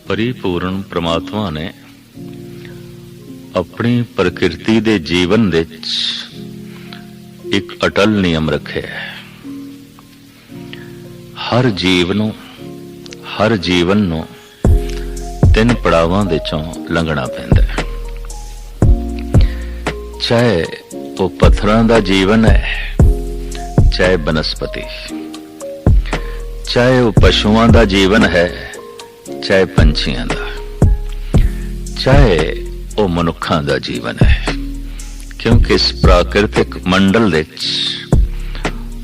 परिपूर्ण परमात्मा ने अपनी प्रकृति दे जीवन दे एक अटल नियम रखे है। हर जीवन नूं तीन पड़ावां दे चों लंघना पैंदा है। चाहे वो पत्थरां दा जीवन है, चाहे बनस्पति, चाहे वो पशुआं दा जीवन है, चाहे पंछियां दा, चाहे वो मनुखां दा जीवन है। क्योंकि इस प्राकृतिक मंडल विच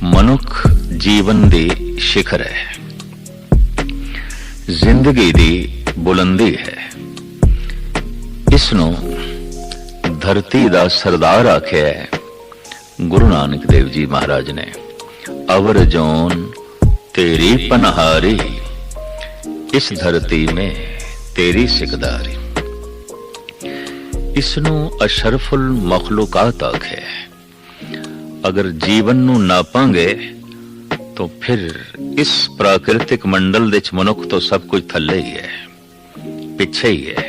मनुख जीवन दी शिखर है, जिंदगी दी बुलंदी है। इसनों धरती दा सरदार आख्या है गुरु नानक देव जी महाराज ने। अवर जोन तेरी पनहारी, इस धरती में तेरी सिकदारी। इसनों अशरफुल मखलूकात आखे। अगर जीवन नू नापांगे तो फिर इस प्राकृतिक मंडल विच मनुख तो सब कुछ थल्ले ही है, पिछे ही है।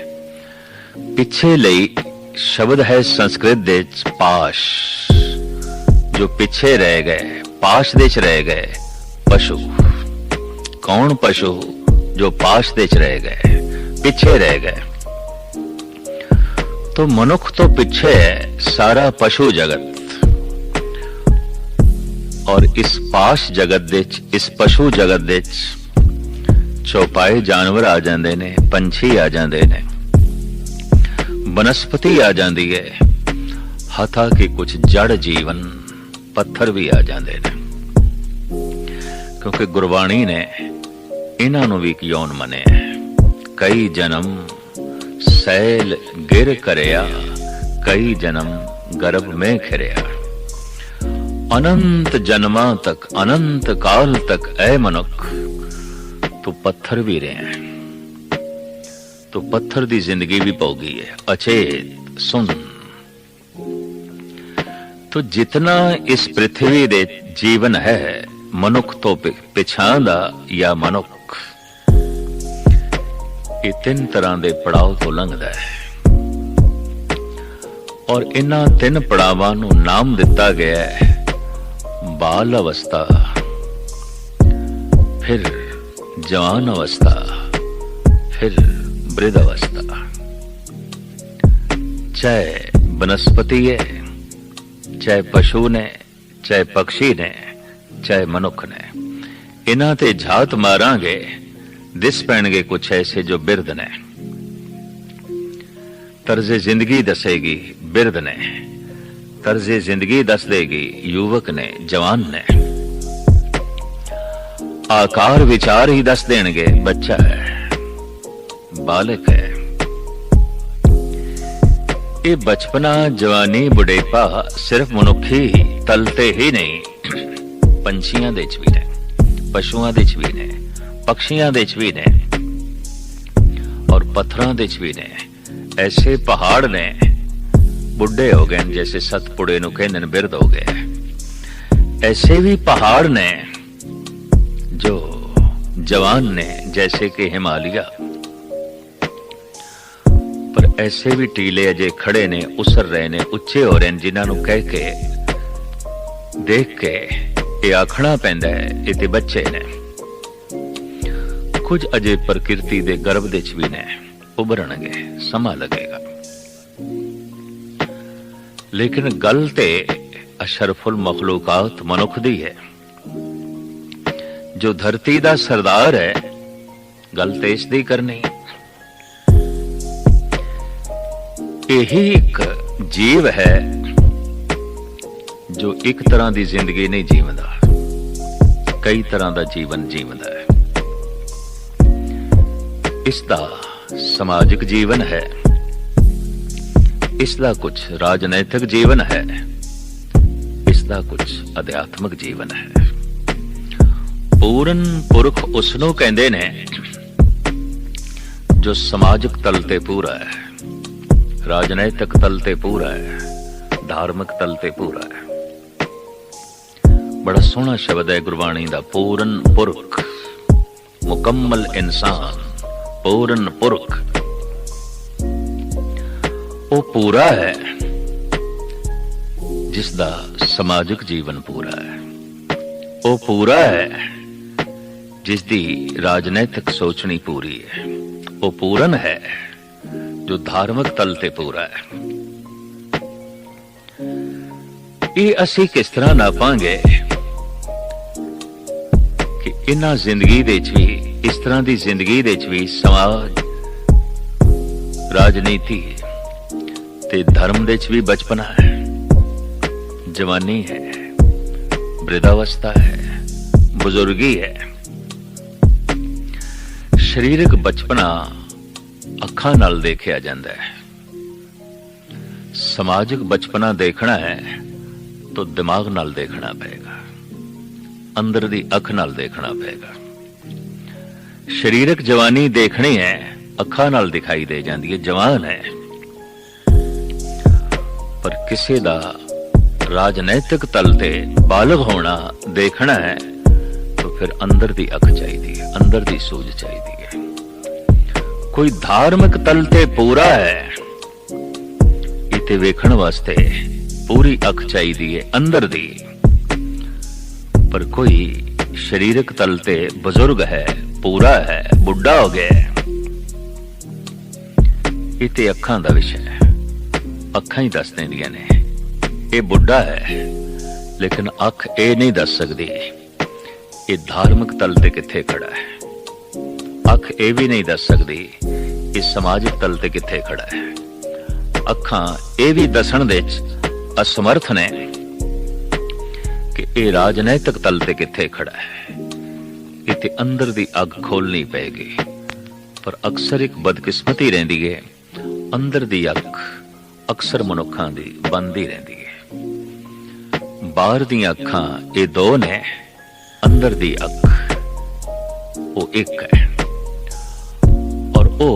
पिछे लई शब्द है संस्कृत दे पाश, जो पिछे रह गए, पाश देच रह गए पशु। कौन पशु? जो पाश देच रह गए, पिछे रह गए। तो मनुख तो पिछे है, सारा पशु जगत। और इस पाश जगत विच, इस पशु जगत विच चौपाए जानवर आ जाते ने, पंछी आ जाते ने, वनस्पति आ जाती है, हथा कि कुछ जड़ जीवन पत्थर भी आ जाते हैं। क्योंकि गुरबाणी ने इन्हां नूं भी यौन मने। कई जन्म सैल गिर करया, कई जन्म गर्भ में खिरया। अनंत जन्मां तक, अनंत काल तक ऐ मनुख तू पत्थर भी रहे हैं। तो पत्थर दी जिंदगी भी पौगी है, अचेत सुन। तो जितना इस पृथ्वी दे जीवन है, मनुख तो पिछां दा या मनुख, ये तीन तरह दे पड़ाव तो लंघदा है। और इन्हां तीन पड़ावां नूं नाम दिता गया है बाल अवस्था, फिर जवान अवस्था, फिर वृद्ध अवस्था। चाहे वनस्पति है, चाहे पशु ने, चाहे पक्षी ने, चाहे मनुख ने, इन्हां ते झात मारांगे दिस पैणगे कुछ ऐसे जो बिरध ने। तर्जे जिंदगी दसेगी बिरध ने, तर्जे जिंदगी दस देगी युवक ने, जवान ने। आकार विचार ही दस देंगे बच्चा है, बालक है। ये बचपना, जवानी, बुढ़ेपा सिर्फ मनुखी तलते ही नहीं, पंछियां दे च भी ने, पशुआं दे च भी ने, पक्षियां दे च भी ने, और पत्थरां दे च भी ने। ऐसे पहाड़ ने बुढ़े हो गए, जैसे सतपुड़े नूं कहंदे ने बिरध हो गए। ऐसे भी पहाड़ ने जो जवान ने, जैसे कि हिमालय। पर ऐसे भी टीले अजे खड़े ने, उसर रहे ने, उच्चे हो रहे ने, जिन्हां नूं कह के देख के ये आखना पैंदा है ये ते बच्चे ने। कुछ अजे प्रकृति दे गर्भ दे च भी ने, उभरनगे, समा लगेगा। लेकिन गल ते अशरफुल मखलूकात मनुख दी है, जो धरती दा सरदार है। गल ते इस दी करनी, यही एक जीव है जो एक तरह की जिंदगी नहीं जीवदा, कई तरह का जीवन जीवदा है। इसका समाजिक जीवन है, इसका कुछ राजनैतिक जीवन है, इसका कुछ अध्यात्मिक जीवन है। पूर्ण पुरख उसनों कहंदे ने जो समाजिक तल ते पूरा है, राजनैतिक तल ते पूरा है, धार्मिक तल ते पूरा है। बड़ा सोहना शब्द है गुरबाणी दा, पूर्ण पुरख, मुकम्मल इंसान, पूरन पुरख। वो पूरा है जिसदा समाजिक जीवन पूरा है। वो पूरा है जिसदी राजनैतिक सोचनी पूरी है। वो पूरन है जो धार्मिक तल ते पूरा है। ये असी किस तरह नापांगे कि इन्हां जिंदगी दे च भी, इस तरह की जिंदगी दे च भी समाज, राजनीति ते धर्म दे च भी बचपना है, जवानी है, वृद्धावस्था है, बुजुर्गी है। शरीरक बचपना अखां नाल देखिया जांदा है। समाजिक बचपना देखना है तो दिमाग नाल देखना पएगा, अंदर दी अख नाल देखना पएगा। शरीरक जवानी देखनी है, अखां नाल दिखाई दे जाती है, जवान है। पर किसी दा राजनैतिक तल ते बालग होना देखना है तो फिर अंदर दी अख चाहिए, अंदर दी सूझ चाहिए। कोई धार्मिक तल ते पूरा है, इते वेखण वास्ते पूरी अख चाहिए अंदर दी। पर कोई शरीरक तल ते बुजुर्ग है, पूरा है, बुढ़ा हो गया है, इते अखां दा विषय है। अखां ही दस देंदियां ने ये बुढ़ा है, लेकिन अख ये नहीं दस सकती ये धार्मिक तल ते किथे खड़ा है। अख ये भी नहीं दस सकती इस समाजिक तल ते किथे खड़ा है। अखां ये भी दसण दे असमर्थ ने कि ये राजनैतिक तल ते किथे खड़ा है। इत्थे अंदर दी अग खोलनी पेगी। पर अक्सर एक बदकिस्मती रहिंदी है, अंदर दी अग अक्सर मनुखां दी बंद ही रहिंदी है। बाहर दी अखां ये दो ने, अंदर दी अख वो एक है। और वो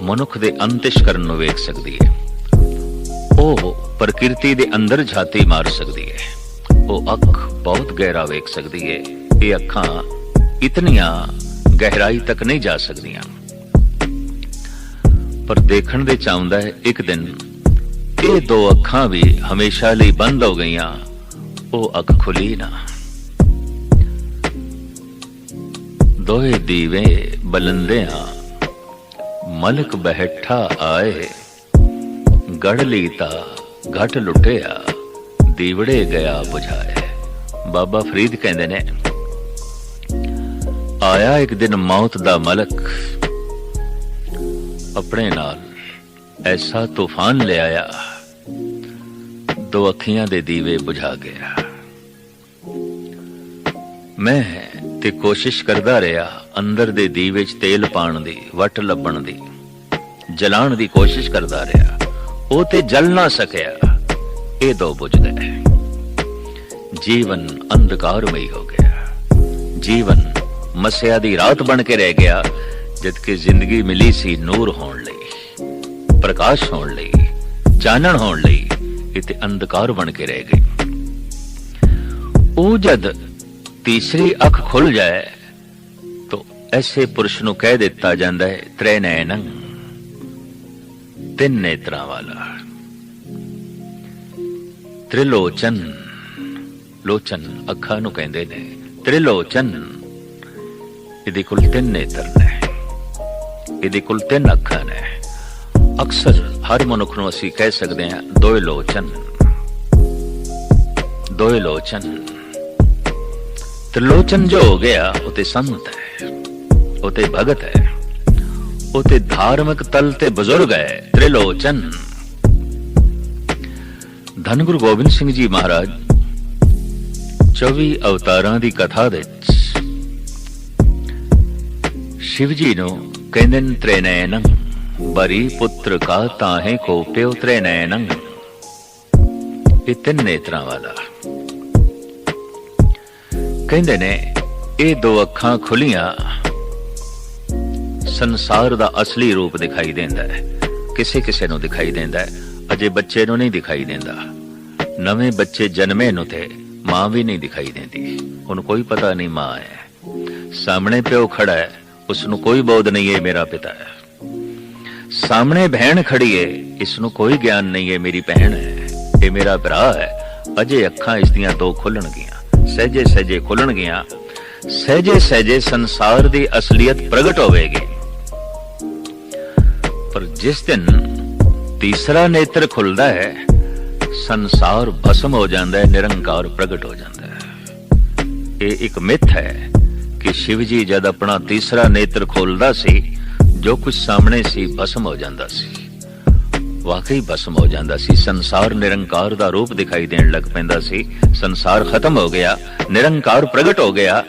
मनुख दे अंतिश करन नूं वेख सकदी है। वो प्रकृति दे अंदर झाती मार सकदी है। वो अख बहुत गहरा वेख सकदी है। ये अखां इतनियां गहराई तक नहीं जा सकदियां। पर देखण दे चाहुंदा है एक दिन ये दो अखां भी हमेशा लई बंद हो गईयां। वो अख खुली ना। दोहे दीवे बलंदियां मलक बैठा आए, गढ़ लीता घट लुटिया, दीवड़े गया बुझाए। बाबा फरीद कहंदे ने, आया एक दिन मौत दा मलक, अपने नाल ऐसा तूफान ले आया, दो अखियां दे दीवे बुझा गया। मैं ते कोशिश करदा रहा अंदर दे दीवे च तेल पाण दी, वट लभण दी, जलाण दी कोशिश करदा रहा। वो ते जल ना सकया, ये दो बुझ गए। जीवन अंधकारमय हो गया। जीवन मस्या दी रात बन के रह गया, जबकि जिंदगी मिली सी नूर होण लई, प्रकाश होण लई, चानण होण लई। इते अंधकार बन के रह गई। ओ जद तीसरी अख खुल जाए तो ऐसे पुरुष नूं कह दिता जांदा है त्रै नैनं, तीन नेत्रां वाला। त्रिलोचन, लोचन अखां नूं कहंदे ने। त्रिलोचन, इहदे कोल तीन नेत्र ने, इहदे कोल तीन अखां ने। अक्सर हर मनुख नूं असीं कह सकदे हां दोए लोचन, दोए लोचन। त्रिलोचन जो हो गया उते संत है, उते भगत है, उते धार्मिक तल ते बुजुर्ग है। त्रिलोचन। धन गुरु गोबिंद सिंह जी महाराज 24 अवतारां दी कथा दे शिव जी नूं कहंदे ने त्रिनयनं, बरी पुत्र का ताहे को प्यो त्रिनयनं। ये तीन नेत्रां वाला। कहंदे ने ये दो अखां खुलियां संसार दा असली रूप दिखाई देंदा है। किसे किसे नूं दिखाई देंदा है, अजे बच्चे नूं नहीं दिखाई देंदा। नवे बच्चे जन्मे नूं ते मां भी नहीं दिखाई देंदी, उन्हें कोई पता नहीं मां है। सामने प्यो खड़ा है, उसनू कोई बोध नहीं है मेरा पिता है। सामने बहन खड़ी है, इसनू कोई ज्ञान नहीं है मेरी बहन है, ये मेरा भरा है। अजे अखां इसदियां दो खुलणगियां, सहजे सहजे खुलणगियां, सहजे सहजे संसार दी असलियत प्रगट होवेगी। पर जिस दिन तीसरा नेत्र खुलदा है, संसार भस्म हो जाता है, निरंकार प्रगट हो जाता है। ये एक मिथ है कि शिव जी जद अपना तीसरा नेत्र खोलदा सी, जो कुछ सामने सी भस्म हो जाता सी। वाकई भस्म हो जाता सी। संसार निरंकार दा रूप दिखाई देन लग पैंदा सी। संसार खत्म हो गया, निरंकार प्रगट हो गया।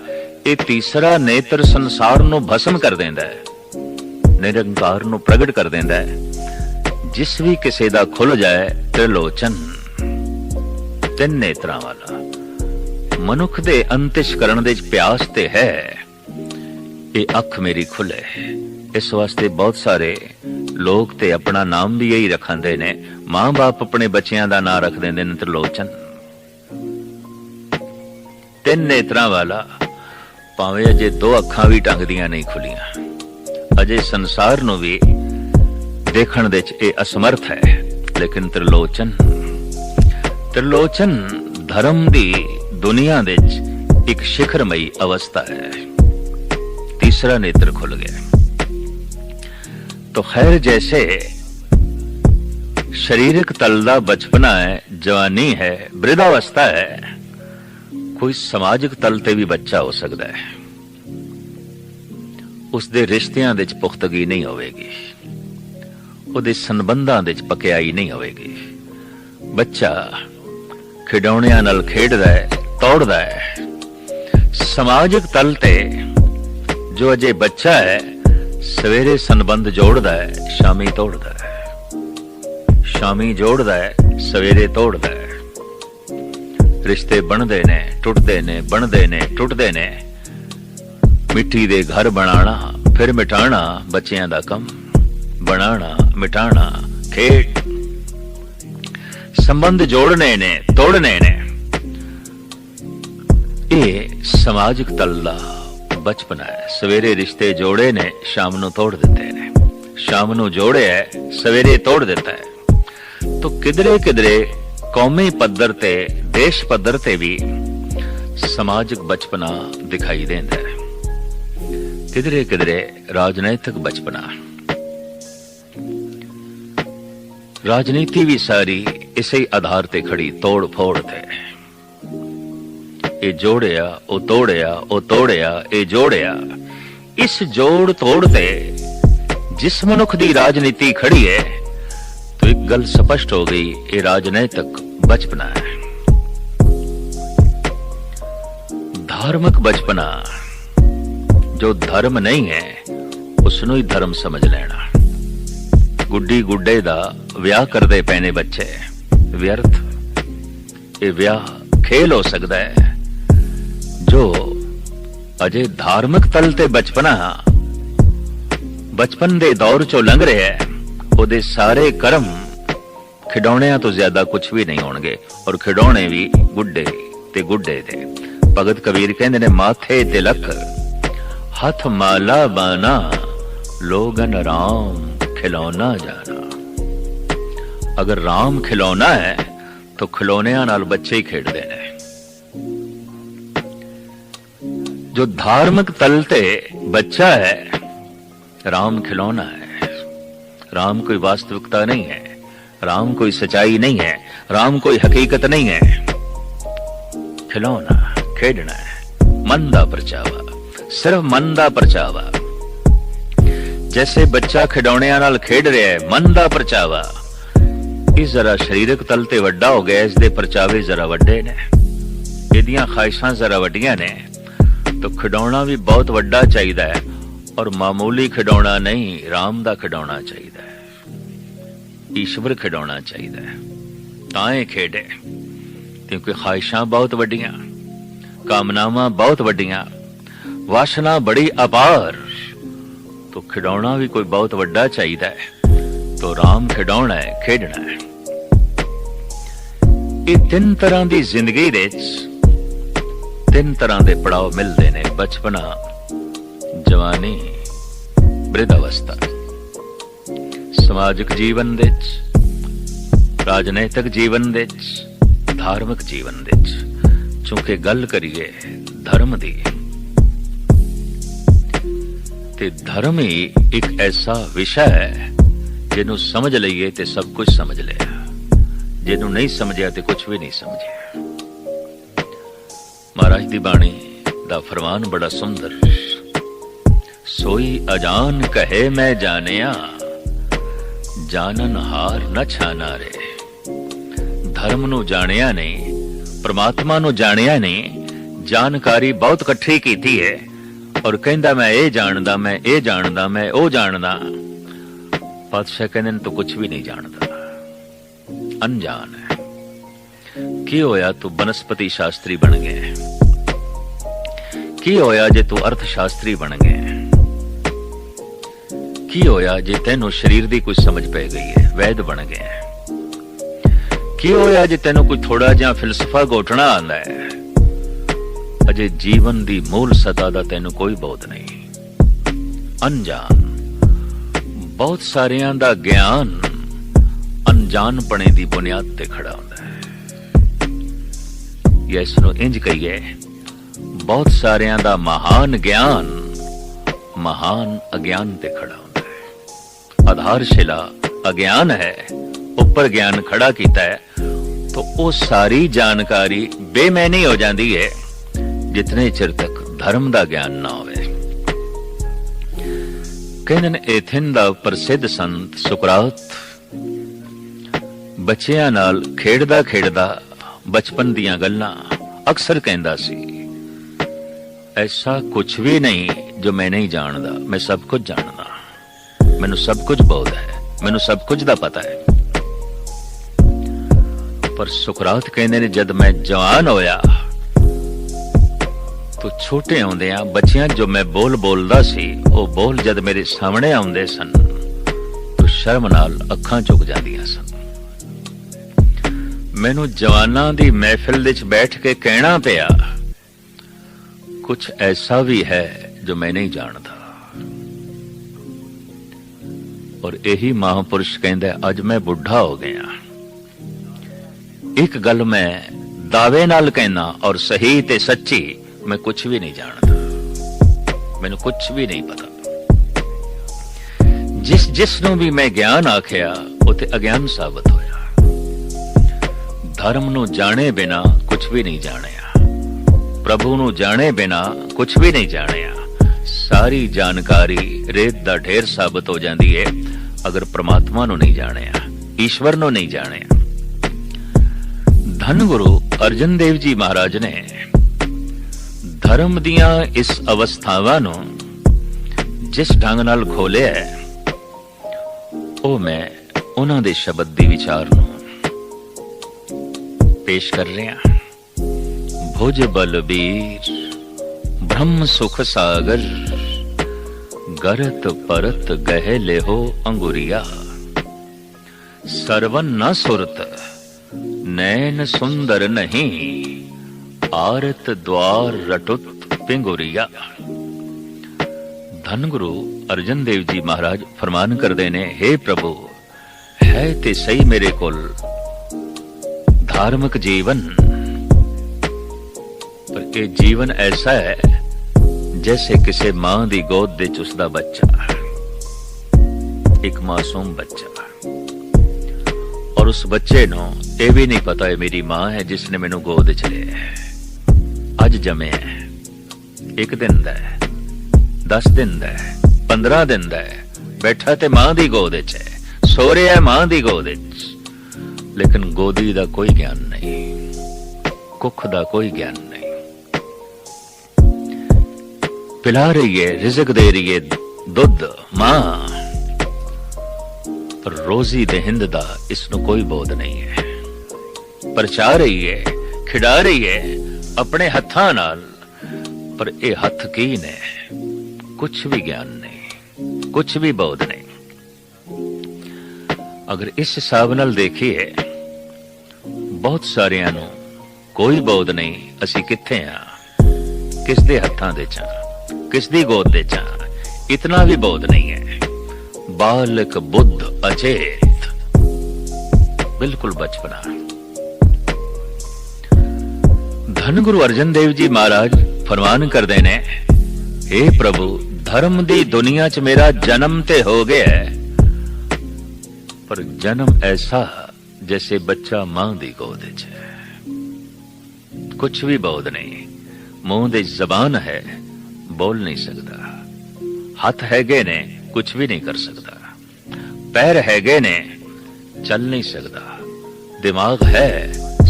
ये तीसरा नेत्र संसार नू भस्म कर देंदा है, निरंकार नू प्रगट कर देंदा है। जिस भी किसी दा खुल जाए त्रिलोचन, तीन नेत्रां वाला, मनुख दे अंतਿਸ਼ਕਰਨ दे प्यास ते है, ये अख मेरी खुले। इस वास्ते बहुत सारे लोग ते अपना नाम भी यही रखांदे ने। मां बाप अपने बच्चियां दा नाम रख देंदे ने त्रिलोचन, तीन नेत्रां वाला। भावें अजे दो अखां भी ढंग दियां नहीं खुलियां, अजे संसार नू भी देखण दे च असमर्थ है, लेकिन त्रिलोचन, त्रिलोचन धर्म दी दुनिया दे च एक शिखरमई अवस्था है। तीसरा नेत्र खुल गया तो खैर, जैसे शारीरिक तल दा बचपना है, जवानी है, वृद्धावस्था है, कोई समाजिक तल ते भी बच्चा हो सकता है। उसदे रिश्तियां दे च पुख्तगी नहीं होवेगी, ਉਹਦੇ ਸੰਬੰਧਾਂ ਦੇ ਚ ਪਕਿਆਈ ਨਹੀਂ ਹੋਵੇਗੀ। ਬੱਚਾ ਖਿਡੌਣਿਆਂ ਨਾਲ ਖੇਡਦਾ ਹੈ, ਤੋੜਦਾ ਹੈ। ਸਮਾਜਿਕ ਤਲ ਤੇ ਜੋ ਅਜੇ ਬੱਚਾ ਹੈ, ਸਵੇਰੇ ਸੰਬੰਧ ਜੋੜਦਾ ਹੈ, ਸ਼ਾਮੀ ਤੋੜਦਾ ਹੈ, ਸ਼ਾਮੀ ਜੋੜਦਾ ਹੈ, ਸਵੇਰੇ ਤੋੜਦਾ ਹੈ। ਰਿਸ਼ਤੇ ਬਣਦੇ ਨੇ, ਟੁੱਟਦੇ ਨੇ, ਬਣਦੇ ਨੇ, ਟੁੱਟਦੇ ਨੇ। ਮਿੱਟੀ ਦੇ ਘਰ ਬਣਾਉਣਾ, ਫਿਰ ਮਿਟਾਉਣਾ ਬੱਚਿਆਂ ਦਾ ਕੰਮ। बनाना, मिटाना, खेड, संबंध जोड़ने ने, तोड़ने ने, ये समाजिक तल दा बचपना है। सवेरे रिश्ते जोड़े ने, शाम नू तोड़ देते ने, शाम नू जोड़े है, सवेरे तोड़ देता है। तो किधरे किधरे कौमी पद्धर ते, देश पद्धर ते भी समाजिक बचपना दिखाई देता है। किधरे किधरे राजनैतिक बचपना। राजनीति भी सारी इसे आधार ते खड़ी, तोड़ फोड़ थे। ये जोड़िया, ओ तोड़िया, ओ तोड़िया, ये जोड़िया। इस जोड़ तोड़ ते जिस मनुख दी राजनीति खड़ी है, तो एक गल स्पष्ट हो गई, ये राजनैतिक बचपना है। धार्मिक बचपना, जो धर्म नहीं है उसनू ही धर्म समझ लेना। गुड्डी गुड्डे दा विआह करदे पैने बच्चे, व्यर्थ। ये विआह खेल हो सकता है। जो अजे धार्मिक तल ते बचपना, बचपन दे दौर चो लंघ रहे है, ओदे सारे कर्म खिडौणियां तो ज्यादा कुछ भी नहीं होणगे। और खिडौणे भी गुड्डे ते गुड्डे दे। भगत कबीर कहंदे ने, माथे तिलक हथ माला बाना, लोगन राम खिलौना जाना। अगर राम खिलौना है तो खिलौनियां नाल बच्चे ही खेडदे ने। जो धार्मिक तल ते बच्चा है, राम खिलौना है। राम कोई वास्तविकता नहीं है, राम कोई सच्चाई नहीं है, राम कोई हकीकत नहीं है। खिलौना, खेडना है, मन दा परचावा, सिर्फ मन दा परचावा। जैसे बच्चा खिडौणियां नाल खेड रहा है, मन दा परचावा। इस जरा शरीरक तल ते वड्डा हो गया, इसदे परचावे जरा वड्डे ने, इहदियां ख्वाहिशां जरा वड्डियां ने। तो खिडौना भी बहुत वड्डा चाहिदा है, और मामूली खिडौना नहीं, राम दा खिडौना चाहिदा है, ईश्वर खिडौना चाहिदा है। तां खेडे, क्योंकि ख्वाहिशां बहुत वड्डियां, कामनावां बहुत वड्डियां, वासना बड़ी अपार। तो खिडौना भी कोई बहुत वड्डा चाहिदा है। तो राम खिडौना है, खेडना है। ये तीन तरह की जिंदगी दे तीन तरह के पड़ाव मिलते ने, बचपना, जवानी ਬ੍ਰਿਧ ਅਵਸਥਾ। ਸਮਾਜਿਕ ਜੀਵਨ ਦੇ ਵਿੱਚ, ਰਾਜਨੀਤਿਕ ਜੀਵਨ ਦੇ ਵਿੱਚ, ਧਾਰਮਿਕ ਜੀਵਨ ਦੇ ਵਿੱਚ, ਚੂੰਕਿ ਗੱਲ ਕਰੀਏ ਧਰਮ ਦੀ, ਤੇ ਧਰਮ ਹੀ ਇੱਕ ਐਸਾ ਵਿਸ਼ਾ ਹੈ ਜਿਹਨੂੰ ਸਮਝ ਲਈਏ ਤੇ ਸਭ ਕੁਝ ਸਮਝ ਲਿਆ, ਜਿਹਨੂੰ ਨਹੀਂ ਸਮਝਿਆ ਤੇ ਕੁਝ ਵੀ ਨਹੀਂ ਸਮਝਿਆ। ਮਹਾਰਾਜ ਦੀ ਬਾਣੀ ਦਾ ਫਰਮਾਨ ਬੜਾ ਸੁੰਦਰ, ਸੋਈ ਅਜਾਨ ਕਹੇ ਮੈਂ ਜਾਣਿਆ, ਜਾਣਨ ਹਾਰ ਨਾ ਛਾਨਾ ਰੇ। ਧਰਮ ਨੂੰ ਜਾਣਿਆ ਨਹੀਂ, ਪ੍ਰਮਾਤਮਾ ਨੂੰ ਜਾਣਿਆ ਨਹੀਂ, ਜਾਣਕਾਰੀ ਬਹੁਤ ਇਕੱਠੀ ਕੀਤੀ ਹੈ ਔਰ ਕਹਿੰਦਾ ਮੈਂ ਇਹ ਜਾਣਦਾ, ਮੈਂ ਇਹ ਜਾਣਦਾ, ਮੈਂ ਉਹ ਜਾਣਦਾ। ਪਾਤਸ਼ਾਹ ਕਹਿੰਦੇ ਨੇ ਤੂੰ ਕੁਝ ਵੀ ਨਹੀਂ ਜਾਣਦਾ, ਅਣਜਾਣ ਹੈ। ਕੀ ਹੋਇਆ ਤੂੰ ਬਨਸਪਤੀ ਸ਼ਾਸਤਰੀ ਬਣ ਗਿਆ? ਕੀ ਹੋਇਆ ਜੇ ਤੂੰ ਅਰਥ ਸ਼ਾਸਤਰੀ ਬਣ ਗਿਆ? ਕੀ ਹੋਇਆ ਜੇ ਤੈਨੂੰ ਸਰੀਰ ਦੀ ਕੁਝ ਸਮਝ ਪੈ ਗਈ ਹੈ, ਵੈਦ ਬਣ ਗਿਆ? ਕੀ ਹੋਇਆ ਜੇ ਤੈਨੂੰ ਕੋਈ ਥੋੜਾ ਜਿਹਾ ਫਿਲਸਫਾ ਘੋਟਣਾ ਆਉਂਦਾ ਹੈ? ਅਜੇ ਜੀਵਨ ਦੀ ਮੂਲ ਸਤਾ ਦਾ ਤੈਨੂੰ ਕੋਈ ਬੋਧ ਨਹੀਂ, ਅਣਜਾਣ। ਬਹੁਤ ਸਾਰਿਆਂ ਦਾ ਗਿਆਨ ਅਣਜਾਣਪਣੇ ਦੀ ਬੁਨਿਆਦ ਤੇ ਖੜਾ ਹੁੰਦਾ ਹੈ। ਜਾਂ ਇਸ ਨੂੰ ਇੰਜ ਕਹੀਏ, ਬਹੁਤ ਸਾਰਿਆਂ ਦਾ ਮਹਾਨ ਗਿਆਨ ਮਹਾਨ ਅਗਿਆਨ ਤੇ ਖੜਾ ਹੁੰਦਾ ਹੈ। ਆਧਾਰਸ਼ਿਲਾ ਅਗਿਆਨ ਹੈ, ਉੱਪਰ ਗਿਆਨ ਖੜਾ ਕੀਤਾ ਹੈ, ਤਾਂ ਉਹ ਸਾਰੀ ਜਾਣਕਾਰੀ ਬੇਮੈਨੀ ਹੋ ਜਾਂਦੀ ਹੈ ਜਿਤਨੇ ਚਿਰ ਤੱਕ ਧਰਮ ਦਾ ਗਿਆਨ ਨਾ ਹੋਵੇ। ਕਹਿੰਦੇ ਨੇ ਐਥਨ ਦਾ ਪ੍ਰਸਿੱਧ ਸੰਤ ਸੁਕਰਾਤ ਬੱਚਿਆਂ ਨਾਲ ਖੇਡਦਾ ਖੇਡਦਾ ਬਚਪਨ ਦੀਆਂ ਗੱਲਾਂ ਅਕਸਰ ਕਹਿੰਦਾ ਸੀ, ਐਸਾ ਕੁਝ ਵੀ ਨਹੀਂ ਜੋ ਮੈਂ ਨਹੀਂ ਜਾਣਦਾ, ਮੈਂ ਸਭ ਕੁਝ ਜਾਣਦਾ, ਮੈਨੂੰ ਸਭ ਕੁਝ ਬੋਧ ਹੈ, ਮੈਨੂੰ ਸਭ ਕੁਝ ਦਾ ਪਤਾ ਹੈ। ਪਰ ਸੁਕਰਾਤ ਕਹਿੰਦੇ ਨੇ ਜਦ ਮੈਂ ਜਵਾਨ ਹੋਇਆ ਤੋ ਛੋਟੇ ਹੁੰਦਿਆਂ ਬੱਚਿਆਂ ਜੋ ਮੈਂ ਬੋਲਦਾ ਸੀ, ਉਹ ਬੋਲ ਜਦ ਮੇਰੇ ਸਾਹਮਣੇ ਆਉਂਦੇ ਸਨ ਤੋ ਸ਼ਰਮ ਨਾਲ ਅੱਖਾਂ ਝੁਕ ਜਾਂਦੀਆਂ ਸਨ। ਮੈਨੂੰ ਜਵਾਨਾਂ ਦੀ ਮਹਿਫਿਲ ਵਿੱਚ ਬੈਠ ਕੇ ਕਹਿਣਾ ਪਿਆ, ਕੁਝ ਐਸਾ ਵੀ ਹੈ ਜੋ ਮੈਂ ਨਹੀਂ ਜਾਣਦਾ। ਔਰ ਇਹੀ ਮਹਾਂਪੁਰਸ਼ ਕਹਿੰਦਾ, ਅੱਜ ਮੈਂ ਬੁੱਢਾ ਹੋ ਗਿਆ, ਇੱਕ ਗੱਲ ਮੈਂ ਦਾਅਵੇ ਨਾਲ ਕਹਿਣਾ ਔਰ ਸਹੀ ਤੇ ਸੱਚੀ, ਮੈਂ ਕੁਝ ਵੀ ਨਹੀਂ ਜਾਣਦਾ, ਮੈਨੂੰ ਕੁਝ ਵੀ ਨਹੀਂ ਪਤਾ। ਜਿਸ ਨੂੰ ਵੀ ਮੈਂ ਗਿਆਨ ਆਖਿਆ ਉਹ ਤੇ ਅਗਿਆਨ ਸਾਬਤ ਹੋਇਆ। ਧਰਮ ਨੂੰ ਜਾਣੇ ਬਿਨਾ ਕੁਝ ਵੀ ਨਹੀਂ ਜਾਣਿਆ, ਪ੍ਰਭੂ ਨੂੰ ਜਾਣੇ ਬਿਨਾ ਕੁਝ ਵੀ ਨਹੀਂ ਜਾਣਿਆ। ਸਾਰੀ ਜਾਣਕਾਰੀ ਰੇਤ ਦਾ ਢੇਰ ਸਾਬਤ ਹੋ ਜਾਂਦੀ ਹੈ ਅਗਰ ਪ੍ਰਮਾਤਮਾ ਨੂੰ ਨਹੀਂ ਜਾਣਿਆ, ਈਸ਼ਵਰ ਨੂੰ ਨਹੀਂ ਜਾਣਿਆ। ਧੰਨ ਗੁਰੂ ਅਰਜਨ ਦੇਵ ਜੀ ਮਹਾਰਾਜ ਨੇ ਧਰਮ ਦੀਆਂ ਇਸ ਅਵਸਥਾਵਾਂ ਨੂੰ ਜਿਸ ਢੰਗ ਨਾਲ ਖੋਲਿਆ, ਉਹ ਮੈਂ ਉਹਨਾਂ ਦੇ ਸ਼ਬਦ ਦੀ ਵਿਚਾਰ ਨੂੰ ਪੇਸ਼ ਕਰ ਰਿਹਾ। ਭੁਜ ਬਲਬੀਰ ਬ੍ਰਹਮ ਸੁਖ ਸਾਗਰ, ਗਰਤ ਪਰਤ ਗਹਿ ਲਿਹੋ ਅੰਗੁਰੀਆ। ਸਰਵਨ ਨ ਸੁਰਤ ਨੈਣ ਸੁੰਦਰ ਨਹੀਂ, ਆਰਤ ਦਵਾਰ ਰਟੁਤ ਪਿੰਗੁਰੀਆ। ਧੰਨ ਗੁਰੂ ਅਰਜਨ ਦੇਵ ਜੀ ਮਹਾਰਾਜ ਫਰਮਾਨ ਕਰਦੇ ਨੇ, ਹੇ ਪ੍ਰਭੂ, ਹੈ ਤੇ ਸਹੀ ਮੇਰੇ ਕੋਲ ਧਾਰਮਿਕ ਜੀਵਨ, ਪਰ ਇਹ ਜੀਵਨ ਐਸਾ ਹੈ ਜੈਸੇ ਕਿਸੇ ਮਾਂ ਦੀ ਗੋਦ ਵਿੱਚ ਉਸਦਾ ਬੱਚਾ, ਇੱਕ ਮਾਸੂਮ ਬੱਚਾ, ਔਰ ਉਸ ਬੱਚੇ ਨੂੰ ਇਹ ਵੀ ਨਹੀਂ ਪਤਾ ਹੈ ਮੇਰੀ ਮਾਂ ਹੈ ਜਿਸ ਨੇ ਮੈਨੂੰ ਗੋਦ ਚ ਲਿਆ, ਅੱਜ ਜੰਮਿਆ, 1 ਦਿਨ ਦਾ ਹੈ, 10 ਦਿਨ ਦਾ ਹੈ, 15 ਦਿਨ ਦਾ ਹੈ, ਬੈਠਾ ਤੇ ਮਾਂ ਦੀ ਗੋਦ ਚ ਹੈ, ਸੋ ਰਿਹਾ ਮਾਂ ਦੀ ਗੋਦ ਚ, ਲੇਕਿਨ ਗੋਦੀ ਦਾ ਕੋਈ ਗਿਆਨ ਨਹੀਂ, ਕੁੱਖ ਦਾ ਕੋਈ ਗਿਆਨ ਨਹੀਂ। ਪਿਲਾ ਰਹੀ ਹੈ, ਰਿਜ਼ਕ ਦੇ ਰਹੀ ਹੈ, ਦੁੱਧ ਮਾਂ, ਪਰ ਰੋਜ਼ੀ ਦੇ ਹਿੰਦ ਦਾ ਇਸ ਨੂੰ ਕੋਈ ਬੋਧ ਨਹੀਂ ਹੈ। ਪਰਚਾ ਰਹੀ ਹੈ, ਖਿਡਾ ਰਹੀ ਹੈ ਆਪਣੇ ਹੱਥਾਂ ਨਾਲ, ਪਰ ਇਹ ਹੱਥ ਕੀ ਨੇ? ਕੁਛ ਵੀ ਗਿਆਨ ਨਹੀਂ, ਕੁਛ ਵੀ ਬੋਧ ਨਹੀਂ। ਅਗਰ ਇਸ ਹਿਸਾਬ ਨਾਲ ਦੇਖੀਏ, ਬਹੁਤ ਸਾਰਿਆਂ ਨੂੰ ਕੋਈ ਬੋਧ ਨਹੀਂ ਅਸੀਂ ਕਿੱਥੇ ਆ, ਕਿਸ ਦੇ ਹੱਥਾਂ ਦੇ ਚ, ਕਿਸ ਦੀ ਗੋਦ ਦੇ ਚ, इतना भी बोध नहीं है। बालक बुद्ध अचेत, बिल्कुल बचपना। धन गुरु अर्जन देव जी महाराज फरमान करते ने, हे प्रभु धर्म दी दुनिया च मेरा जन्म ते हो गया है, पर जन्म ऐसा जैसे बच्चा मां दी गोद च है। कुछ भी बोध नहीं, मुंह दे जबान है, बोल नहीं सकता। हाथ हैगे ने, कुछ भी नहीं कर सकता। पैर हैगे ने, चल नहीं सकता। दिमाग है,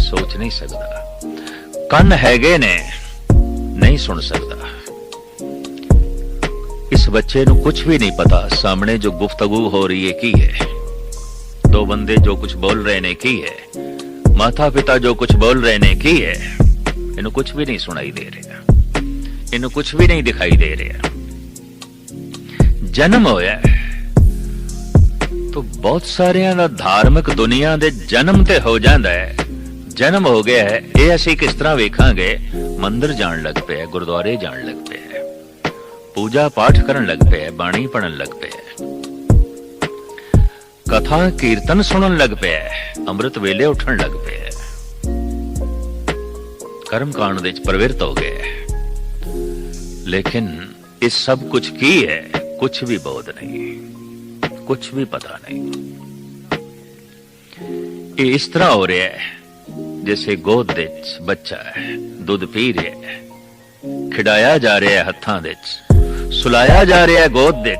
सोच नहीं सकता। कन हैगे ने, नहीं सुन सकता। इस बच्चे ਨੂੰ कुछ भी नहीं पता सामने जो गुफ्तगू हो रही है की है, दो बंदे जो कुछ बोल रहे ने की है, माता पिता जो कुछ बोल रहे ने की है, इन्हें कुछ भी नहीं सुनाई दे रहा, इन्हें कुछ भी नहीं दिखाई दे रहा। जन्म होया तो बहुत सारियां दा धार्मिक दुनिया दे जन्म ते हो जांदा है। जन्म हो गया है, ये असीं किस तरह वेखांगे? मंदिर जाण लग पे, गुरुद्वारे जाण लग पे, पूजा पाठ करन लग पे, बाणी पढ़न लग पे, कथा कीर्तन सुनन लग पे, अमृत वेले उठन लग पे, कर्म कांड दे प्रवृत्त हो गए। लेकिन इस सब कुछ की है, कुछ भी बोध नहीं, कुछ भी पता नहीं। ये इस तरह हो रहा है जैसे गोद दे बच्चा है, दुध पी रहा है, खिडाया जा रहा है हत्थां दे, सुलाया जा रहा है गोद दे,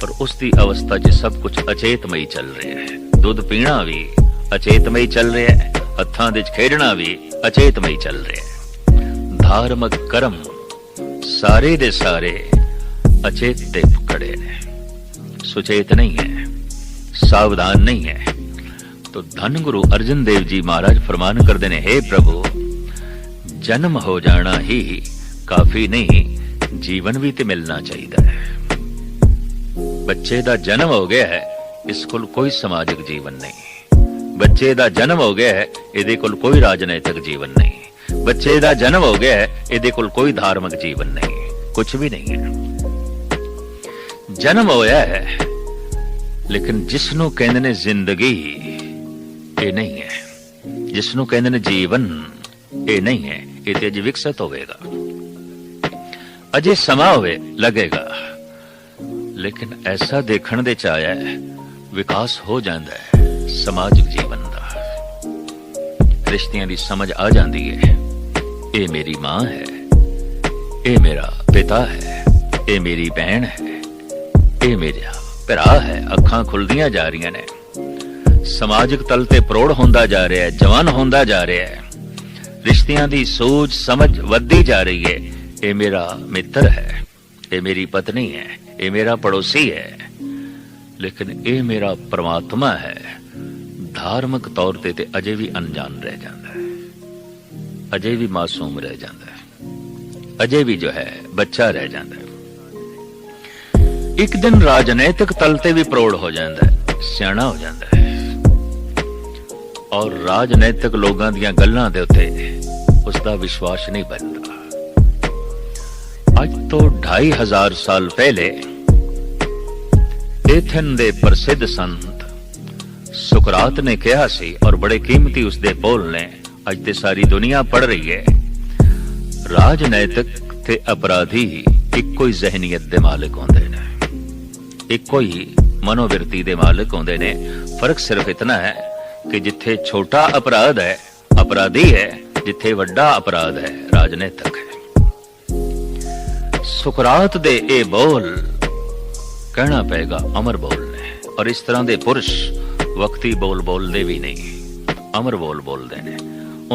पर उसकी अवस्था च सब कुछ अचेतमई चल रहा है। दुध पीना भी अचेतमई चल रहा है, हत्थां दे खेडना भी अचेतमई चल रहा है। धार्मिक कर्म सारे दे सारे अचेत ते खड़े ने, सुचेत नहीं है, सावधान नहीं है। तो धन गुरु अर्जन देव जी महाराज फरमान करते हैं, हे प्रभु जन्म हो जाना ही काफी नहीं, जीवन भी तो मिलना चाहिए है। बच्चे का जन्म हो गया है, इसको कोई समाजिक जीवन नहीं। बच्चे का जन्म हो गया है, इहदे कोल कोई राजनैतिक जीवन नहीं। बच्चे का जन्म हो गया है, इहदे कोल कोई धार्मिक जीवन नहीं, कुछ भी नहीं है। जन्म होया है, लेकिन जिसनों कहंदे ने जिंदगी ये नहीं है, जिसनों कहंदे ने जीवन ये नहीं है। ये ते अजे विकसित होवेगा, अजे समा होवे लगेगा, लेकिन ऐसा देखण दे च आया है विकास हो जाता है समाजिक जीवन का। रिश्तियां दी समझ आ जाती है, ये मेरी मां है, ये मेरा पिता है, ये मेरी बहन है, ये मेरा भरा है। अखां खुलदियां जा रही ने, समाजिक तल ते प्रौढ़ होंदा जा रहा है, जवान होंदा जा रहा है, रिश्तियां दी सोच समझ वधदी जा रही है। ये मेरा मित्र है, ये मेरी पत्नी है, ये मेरा पड़ोसी है, लेकिन ये मेरा परमात्मा है। धार्मिक तौर ते अजे भी अनजान रह जाता है, अजे भी मासूम रह जाता है, अजे भी जो है बच्चा रह जाता है। एक दिन राजनैतिक तल ते भी प्रौढ़ हो जाता है, सियाणा हो जाता है, और राजनैतिक लोगों दियां गल्लां दे उत्ते उसका विश्वास नहीं बनता। अज तो 2500 साल पहले एथन दे प्रसिद्ध संत सुकरात ने कहा सी, और बड़े कीमती उसदे बोल ने अज ते सारी दुनिया पढ़ रही है। राजनैतिक ते अपराधी इक्को ही जहनीयत दे मालिक होंदे ने, इक्को ही मनोवृत्ति दे मालिक होंदे ने। फर्क सिर्फ इतना है कि जिथे छोटा अपराध है अपराधी है, जिथे वड्डा अपराध है राजनीतिक है। सुकरात दे ए बोल कहना पेगा अमर बोल ने, और इस तरह दे पुरुष वक्ती बोल बोलते भी नहीं, अमर बोल बोलते ने।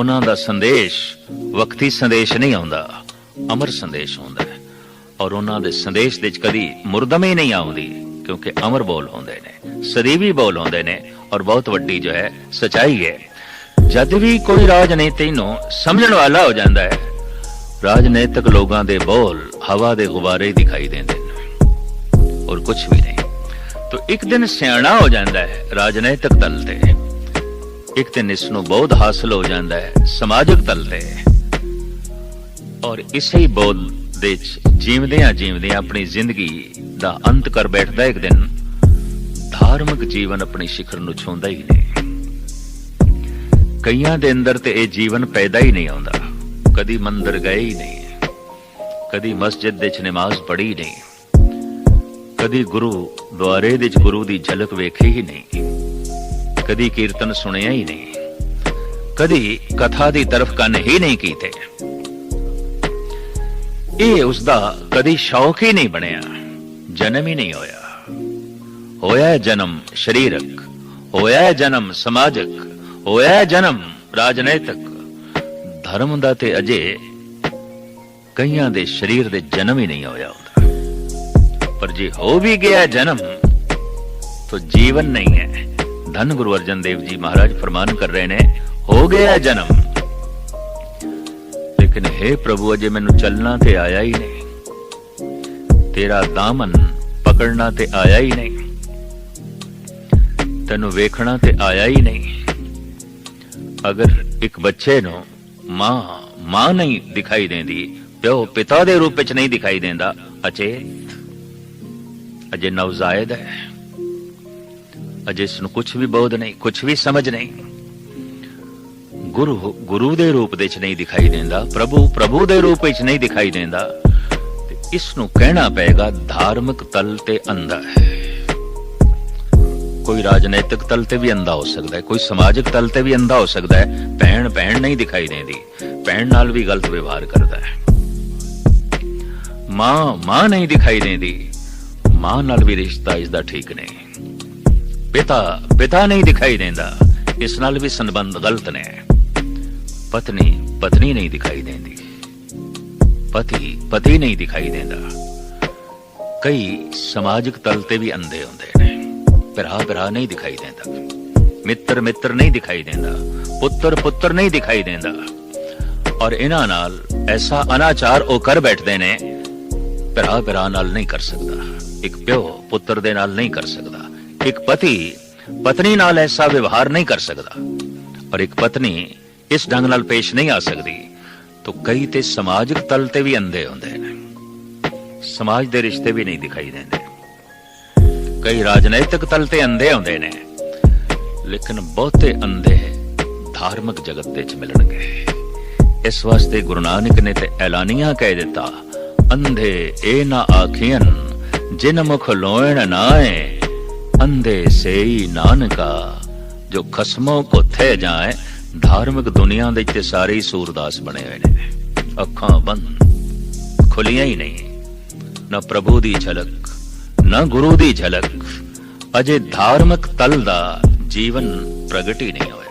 उन्हां दा संदेश वक्ती संदेश नहीं आउंदा, अमर संदेश आउंदा है, और उन्हां दे संदेश दे कदी मुरदमे नहीं आउंदी, क्योंकि अमर बोल होंदे ने, सदीवी बोल होंदे ने, और बहुत वड्डी जो है सच्चाई है। जद भी कोई राजनीति नूं समझण वाला हो जाता है, राजनीतिक लोगों दे बोल हवा दे गुब्बारे दिखाई देंदे ने, और कुछ भी नहीं। तो एक दिन सियाणा हो जाता है राजनीतिक तल ते, एक दिन इसनूं बोध हासिल हो जाता है समाजिक तल ते, और इसे ही बोध ਦੇ ਜੀਵਦਿਆਂ ਜੀਵਦਿਆਂ ਆਪਣੀ ਜ਼ਿੰਦਗੀ ਦਾ ਅੰਤ ਕਰ ਬੈਠਦਾ ਇੱਕ ਦਿਨ, ਧਾਰਮਿਕ ਜੀਵਨ ਆਪਣੀ ਸਿਖਰ ਨੂੰ ਛੂੰਹਦਾ ਹੀ ਨਹੀਂ। ਕਈਆਂ ਦੇ ਅੰਦਰ ਤੇ ਇਹ ਜੀਵਨ ਪੈਦਾ ਹੀ ਨਹੀਂ ਆਉਂਦਾ, ਕਦੀ ਮੰਦਰ ਗਏ ਹੀ ਨਹੀਂ, ਕਦੀ ਮਸਜਿਦ ਦੇ ਵਿੱਚ ਨਮਾਜ਼ ਪੜ੍ਹੀ ਨਹੀਂ, ਕਦੀ ਗੁਰੂ ਦੁਆਰੇ ਦੇ ਵਿੱਚ ਗੁਰੂ ਦੀ ਝਲਕ ਵੇਖੀ ਹੀ ਨਹੀਂ, ਕਦੀ ਕੀਰਤਨ ਸੁਣਿਆ ਹੀ ਨਹੀਂ, ਕਦੀ ਕਥਾ ਦੀ ਤਰਫ ਕੰਨ ਹੀ ਨਹੀਂ ਕੀਤੇ। ਇਹ ਉਸਦਾ ਕਦੀ ਸ਼ੌਕ ਹੀ ਨਹੀਂ ਬਣਿਆ, ਜਨਮ ਹੀ ਨਹੀਂ ਹੋਇਆ। ਹੋਇਆ ਹੈ ਜਨਮ ਸਰੀਰਕ, ਹੋਇਆ ਹੈ ਜਨਮ ਸਮਾਜਿਕ, ਹੋਇਆ ਹੈ ਜਨਮ ਰਾਜਨੀਤਿਕ, ਧਰਮ ਦਾ ਤੇ ਅਜੇ ਕਈਆਂ ਦੇ ਸਰੀਰ ਦੇ ਜਨਮ ਹੀ ਨਹੀਂ ਹੋਇਆ ਹੁੰਦਾ। ਪਰ ਜੇ ਹੋ ਵੀ ਗਿਆ ਜਨਮ तो जीवन नहीं है। धन गुरु अर्जन देव जी महाराज फरमान कर रहे ने, हो गया जन्म, लेकिन हे प्रभु अजे मैनू चलना ते आया ही नहीं, तेरा दामन पकड़ना ते आया ही नहीं, तेनू वेखना ते आया ही नहीं। अगर एक बच्चे नू मां नहीं दिखाई देंदी, प्यो पिता दे रूप विच नहीं दिखाई देंदा, अचेत अजे नवजायद है, अजे इसनू कुछ भी बोध नहीं, कुछ भी समझ नहीं। गुरु दे रूप विच नहीं दिखाई देंदा, प्रभु दे रूप विच नहीं दिखाई देंदा, ते इसनू कहना पेगा धार्मिक तल ते अंधा है। कोई राजनैतिक तल ते भी अंधा हो सकता है, कोई समाजिक तल ते भी अंधा हो सकता है। भैन भैन नहीं दिखाई देंदी, भैन नाल भी गलत व्यवहार करता है। मां नहीं दिखाई देंदी, मां नाल भी रिश्ता इसदा ठीक नहीं। पिता नहीं दिखाई देंदा, इस नाल भी संबंध गलत ने। पत्नी नहीं दिखाई देंदी, पति नहीं दिखाई देंदा। कई समाजिक तल ते भी अंधे होंदे ने, भरा नहीं दिखाई देंदा, मित्र नहीं दिखाई देंदा, पुत्र नहीं दिखाई देंदा। और इन्हां नाल ऐसा अनाचार ओ कर बैठदे ने, भरा नाल नहीं कर सकदा, एक प्यो पुत्र दे नाल नहीं कर सकदा, एक पति पत्नी नाल ऐसा व्यवहार नहीं कर सकता, और एक पत्नी इस ढंग नाल पेश नहीं आ सकती। तो कई ते समाजिक तल ते भी अंधे होंदे ने, समाज दे रिश्ते भी नहीं दिखाई देंदे। कई राजनैतिक तल ते अंधे होंदे ने, लेकिन बहुते अंधे धार्मिक जगत दे च मिलणगे। इस वास्ते गुरु नानक ने ते ऐलानिया कह दिता, अंधे ए ना आखियन जिन मुख लोयण नाए, अंधे से ही नानका जो खसमों को थे जाए। धार्मिक दुनिया दे सारे ही सूरदास बने हुए ने, अखां बंद, खुलियां ही नहीं, न प्रभु दी झलक न गुरु दी झलक, अजे धार्मिक तल दा जीवन प्रगट ही नहीं होया।